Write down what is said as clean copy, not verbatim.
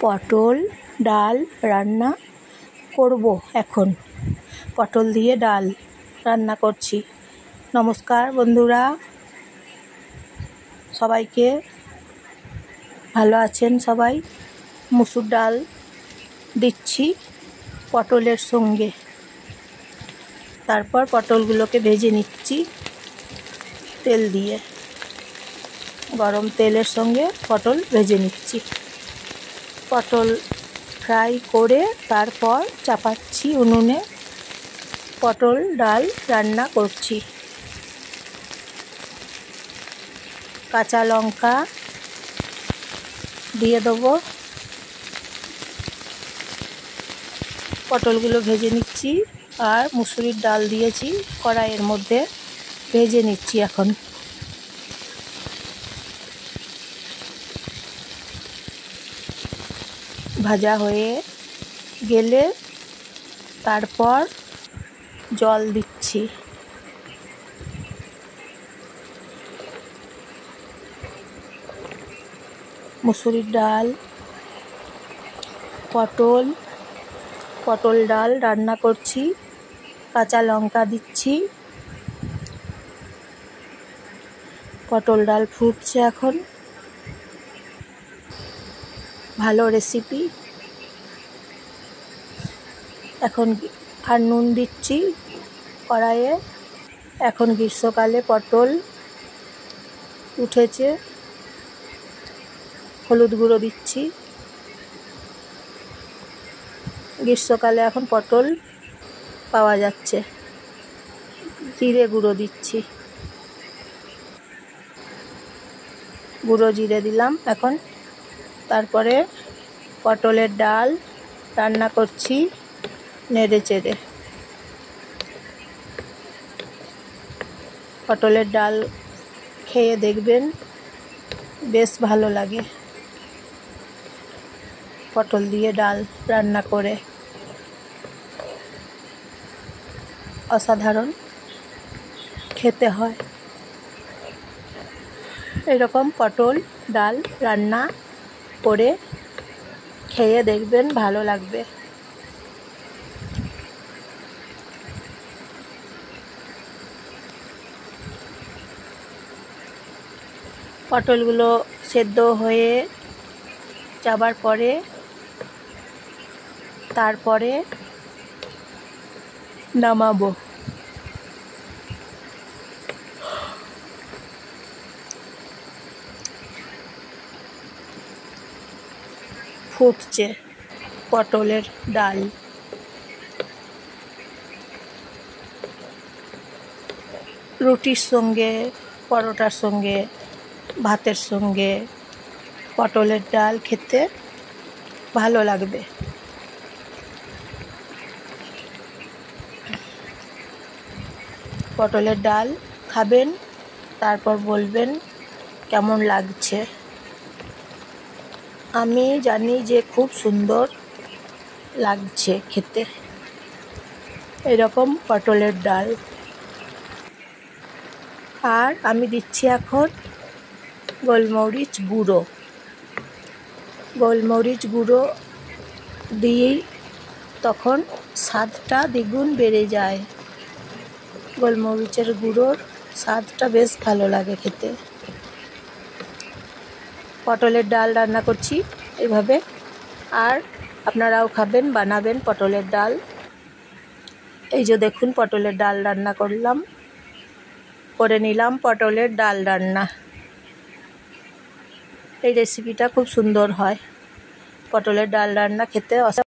পটল ডাল রান্না করব। এখন পটল দিয়ে ডাল রান্না করছি। নমস্কার বন্ধুরা, সবাইকে ভালো আছেন সবাই। মুসুর ডাল দিচ্ছি পটলের সঙ্গে, তারপর পটলগুলোকে ভেজে নিচ্ছি তেল দিয়ে। গরম তেলের সঙ্গে পটল ভেজে নিচ্ছি। পটল ফ্রাই করে তারপর চাপাচ্ছি উনুনে, পটল ডাল রান্না করছি। কাঁচা লঙ্কা দিয়ে দেবো। পটলগুলো ভেজে নিচ্ছি আর মুসুরির ডাল দিয়েছি কড়াইয়ের মধ্যে, ভেজে নিচ্ছি এখন। ভাজা হয়ে গেলে তারপর জল দিচ্ছি। মুসুরির ডাল পটল ডাল রান্না করছি। কাঁচা লঙ্কা দিচ্ছি। পটল ডাল ফুটছে এখন। ভালো রেসিপি। এখন আর নুন দিচ্ছি কড়াইয়ে। এখন গ্রীষ্মকালে পটল উঠেছে, হলুদ গুঁড়ো দিচ্ছি। গ্রীষ্মকালে এখন পটল পাওয়া যাচ্ছে। জিরে গুঁড়ো দিচ্ছি, গুঁড়ো জিরে দিলাম এখন। তারপরে পটলের ডাল রান্না করছি নেড়ে চেড়ে। পটলের ডাল খেয়ে দেখবেন, বেশ ভালো লাগে পটল দিয়ে ডাল রান্না করে। অসাধারণ খেতে হয়। এরকম পটল ডাল রান্না করে খেয়ে দেখবেন, ভালো লাগবে। পটলগুলো সেদ্ধ হয়ে যাবার পরে তারপরে নামাবো। ফুটছে পটলের ডাল। রুটির সঙ্গে, পরোটার সঙ্গে, ভাতের সঙ্গে পটলের ডাল খেতে ভালো লাগবে। পটলের ডাল খাবেন, তারপর বলবেন কেমন লাগছে। আমি জানি যে খুব সুন্দর লাগছে খেতে এরকম পটলের ডাল। আর আমি দিচ্ছি এখন গোলমরিচ গুঁড়ো। গোলমরিচ গুঁড়ো দিয়েই তখন স্বাদটা দ্বিগুণ বেড়ে যায়। গোলমরিচের গুঁড়োর স্বাদটা বেশ ভালো লাগে খেতে। পটলের ডাল রান্না করছি এইভাবে। আর আপনারাও খাবেন, বানাবেন পটলের ডাল। এই যে দেখুন, পটলের ডাল রান্না করে নিলাম পটলের ডাল রান্না। এই রেসিপিটা খুব সুন্দর হয়। পটলের ডাল রান্না খেতে